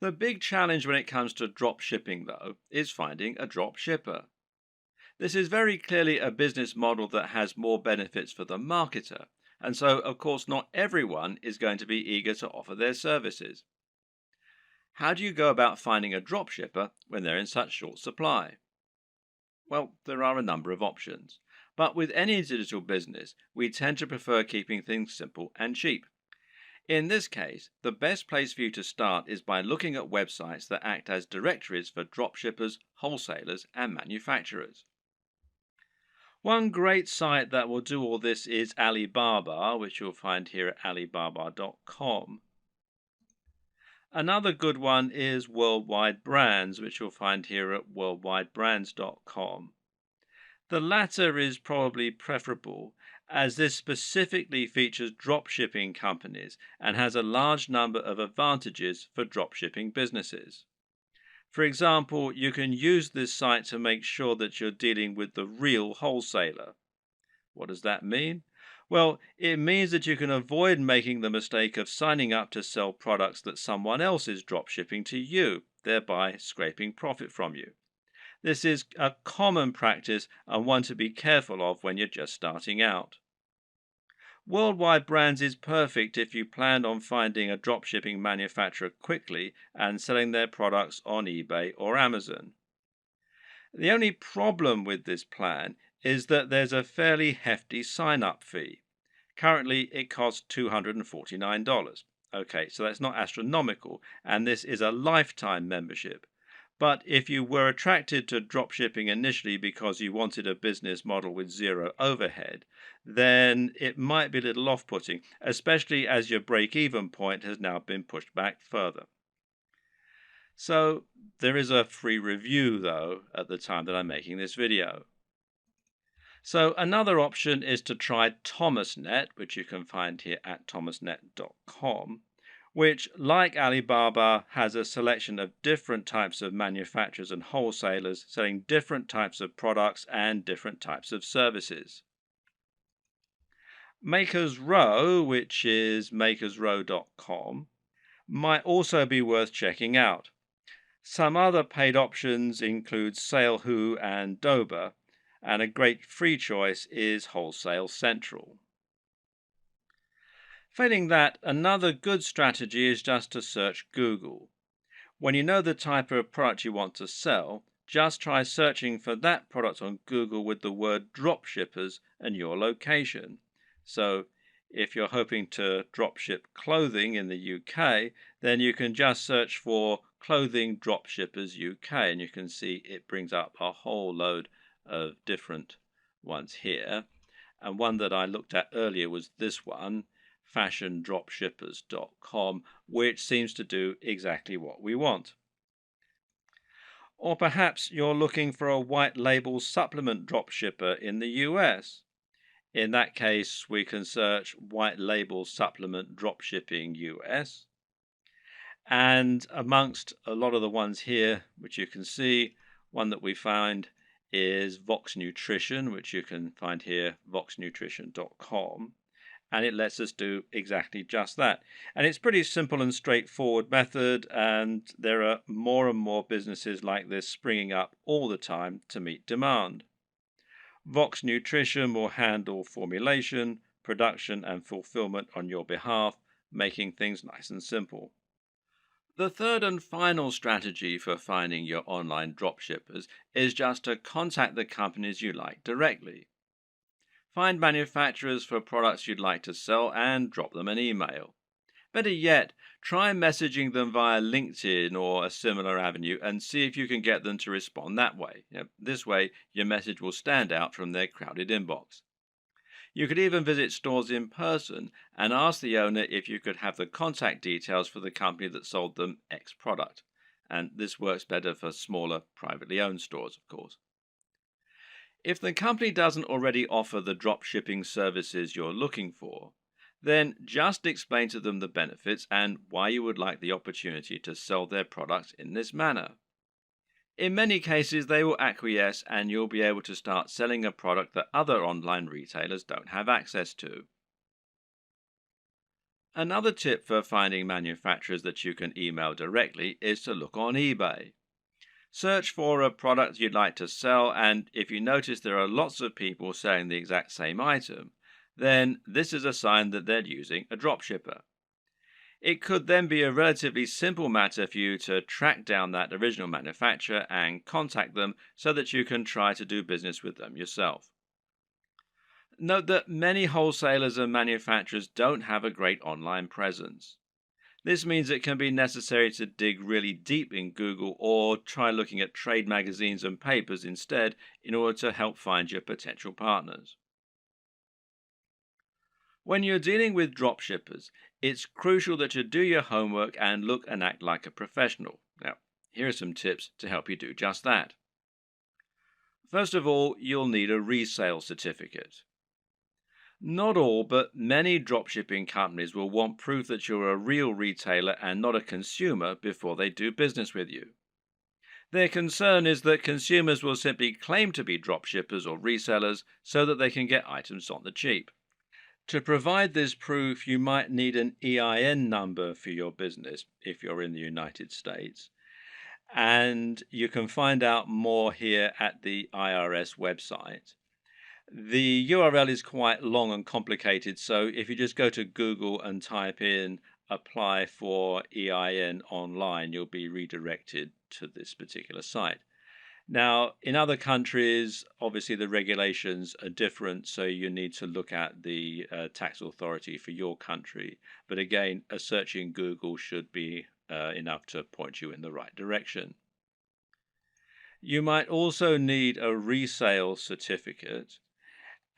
The big challenge when it comes to drop shipping, though, is finding a drop shipper. This is very clearly a business model that has more benefits for the marketer, and so, of course, not everyone is going to be eager to offer their services. How do you go about finding a drop shipper when they're in such short supply? Well, there are a number of options. But with any digital business, we tend to prefer keeping things simple and cheap. In this case, the best place for you to start is by looking at websites that act as directories for dropshippers, wholesalers, and manufacturers. One great site that will do all this is Alibaba, which you'll find here at alibaba.com. Another good one is Worldwide Brands, which you'll find here at worldwidebrands.com. The latter is probably preferable, as this specifically features dropshipping companies and has a large number of advantages for dropshipping businesses. For example, you can use this site to make sure that you're dealing with the real wholesaler. What does that mean? Well, it means that you can avoid making the mistake of signing up to sell products that someone else is dropshipping to you, thereby scraping profit from you. This is a common practice and one to be careful of when you're just starting out. Worldwide Brands is perfect if you plan on finding a dropshipping manufacturer quickly and selling their products on eBay or Amazon. The only problem with this plan is that there's a fairly hefty sign up fee. Currently, it costs $249. Okay, so that's not astronomical, and this is a lifetime membership. But if you were attracted to dropshipping initially because you wanted a business model with zero overhead, then it might be a little off putting, especially as your break even point has now been pushed back further. So, there is a free review though at the time that I'm making this video. So, another option is to try ThomasNet, which you can find here at thomasnet.com, which, like Alibaba, has a selection of different types of manufacturers and wholesalers selling different types of products and different types of services. Makers Row, which is makersrow.com, might also be worth checking out. Some other paid options include SaleWho and Dober, and a great free choice is Wholesale Central. Failing that, another good strategy is just to search Google. When you know the type of product you want to sell, just try searching for that product on Google with the word dropshippers and your location. So, if you're hoping to dropship clothing in the UK, then you can just search for Clothing Dropshippers UK, and you can see it brings up a whole load of different ones here. And one that I looked at earlier was this one, fashiondropshippers.com, which seems to do exactly what we want. Or perhaps you're looking for a white label supplement dropshipper in the US. In that case, we can search white label supplement dropshipping US. And amongst a lot of the ones here, which you can see, one that we find is Vox Nutrition, which you can find here, voxnutrition.com. And it lets us do exactly just that. And it's pretty simple and straightforward method, and there are more and more businesses like this springing up all the time to meet demand. Vox Nutrition will handle formulation, production, and fulfillment on your behalf, making things nice and simple. The third and final strategy for finding your online dropshippers is just to contact the companies you like directly. Find manufacturers for products you'd like to sell and drop them an email. Better yet, try messaging them via LinkedIn or a similar avenue and see if you can get them to respond that way. This way, your message will stand out from their crowded inbox. You could even visit stores in person and ask the owner if you could have the contact details for the company that sold them X product. And this works better for smaller, privately owned stores, of course. If the company doesn't already offer the drop shipping services you're looking for, then just explain to them the benefits and why you would like the opportunity to sell their products in this manner. In many cases, they will acquiesce and you'll be able to start selling a product that other online retailers don't have access to. Another tip for finding manufacturers that you can email directly is to look on eBay. Search for a product you'd like to sell, and if you notice there are lots of people selling the exact same item, then this is a sign that they're using a dropshipper. It could then be a relatively simple matter for you to track down that original manufacturer and contact them so that you can try to do business with them yourself. Note that many wholesalers and manufacturers don't have a great online presence. This means it can be necessary to dig really deep in Google or try looking at trade magazines and papers instead in order to help find your potential partners. When you're dealing with dropshippers, it's crucial that you do your homework and look and act like a professional. Now, here are some tips to help you do just that. First of all, you'll need a resale certificate. Not all, but many dropshipping companies will want proof that you're a real retailer and not a consumer before they do business with you. Their concern is that consumers will simply claim to be dropshippers or resellers so that they can get items on the cheap. To provide this proof, you might need an EIN number for your business if you're in the United States. And you can find out more here at the IRS website. The URL is quite long and complicated, so if you just go to Google and type in apply for EIN online, you'll be redirected to this particular site. Now, in other countries, obviously the regulations are different, so you need to look at the tax authority for your country. But again, a search in Google should be enough to point you in the right direction. You might also need a resale certificate,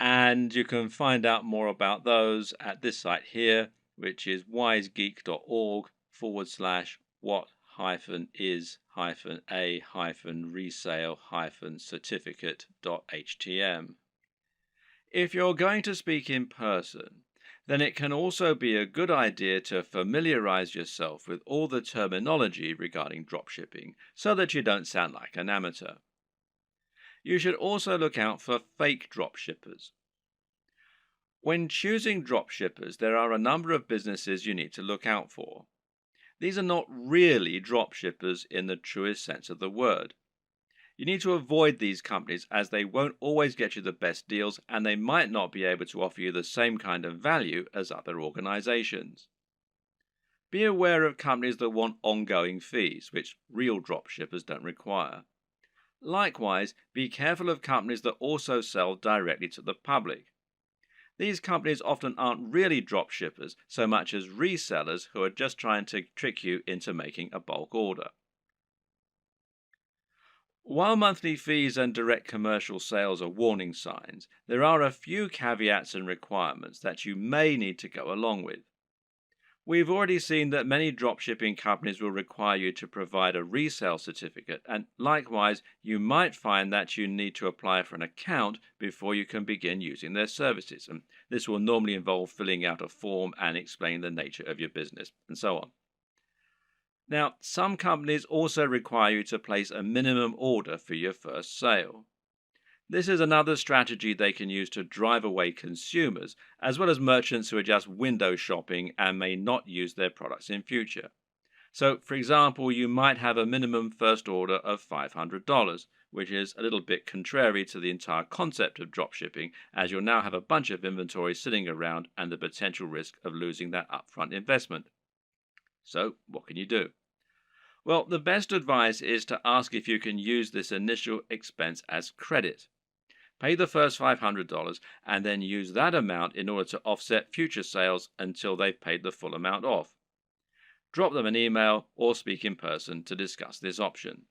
and you can find out more about those at this site here, which is wisegeek.org/what-is-a-resale-certificate.htm. If you're going to speak in person, then it can also be a good idea to familiarize yourself with all the terminology regarding dropshipping so that you don't sound like an amateur. You should also look out for fake dropshippers. When choosing dropshippers, there are a number of businesses you need to look out for. These are not really dropshippers in the truest sense of the word. You need to avoid these companies as they won't always get you the best deals and they might not be able to offer you the same kind of value as other organizations. Be aware of companies that want ongoing fees, which real dropshippers don't require. Likewise, be careful of companies that also sell directly to the public. These companies often aren't really dropshippers so much as resellers who are just trying to trick you into making a bulk order. While monthly fees and direct commercial sales are warning signs, there are a few caveats and requirements that you may need to go along with. We've already seen that many dropshipping companies will require you to provide a resale certificate, and likewise, you might find that you need to apply for an account before you can begin using their services. And this will normally involve filling out a form and explaining the nature of your business, and so on. Now, some companies also require you to place a minimum order for your first sale. This is another strategy they can use to drive away consumers, as well as merchants who are just window shopping and may not use their products in future. So, for example, you might have a minimum first order of $500, which is a little bit contrary to the entire concept of dropshipping, as you'll now have a bunch of inventory sitting around and the potential risk of losing that upfront investment. So, what can you do? Well, the best advice is to ask if you can use this initial expense as credit. Pay the first $500 and then use that amount in order to offset future sales until they've paid the full amount off. Drop them an email or speak in person to discuss this option.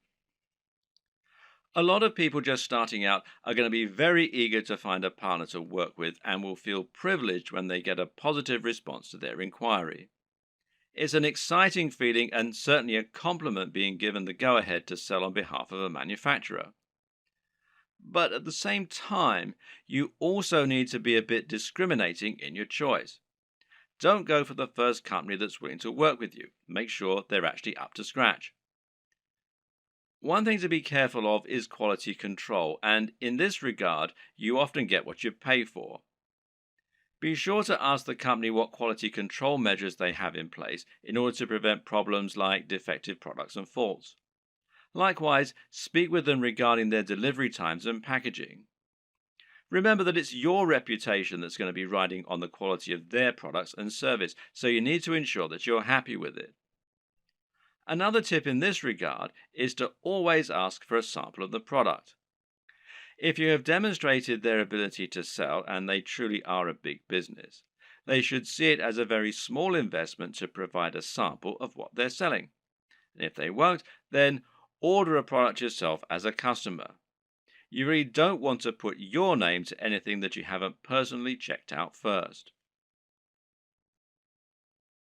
A lot of people just starting out are going to be very eager to find a partner to work with and will feel privileged when they get a positive response to their inquiry. It's an exciting feeling and certainly a compliment being given the go-ahead to sell on behalf of a manufacturer. But at the same time, you also need to be a bit discriminating in your choice. Don't go for the first company that's willing to work with you. Make sure they're actually up to scratch. One thing to be careful of is quality control, and in this regard, you often get what you pay for. Be sure to ask the company what quality control measures they have in place in order to prevent problems like defective products and faults. Likewise, speak with them regarding their delivery times and packaging. Remember that it's your reputation that's going to be riding on the quality of their products and service, so you need to ensure that you're happy with it. Another tip in this regard is to always ask for a sample of the product. If you have demonstrated their ability to sell and they truly are a big business, they should see it as a very small investment to provide a sample of what they're selling. And if they won't, then order a product yourself as a customer. You really don't want to put your name to anything that you haven't personally checked out first.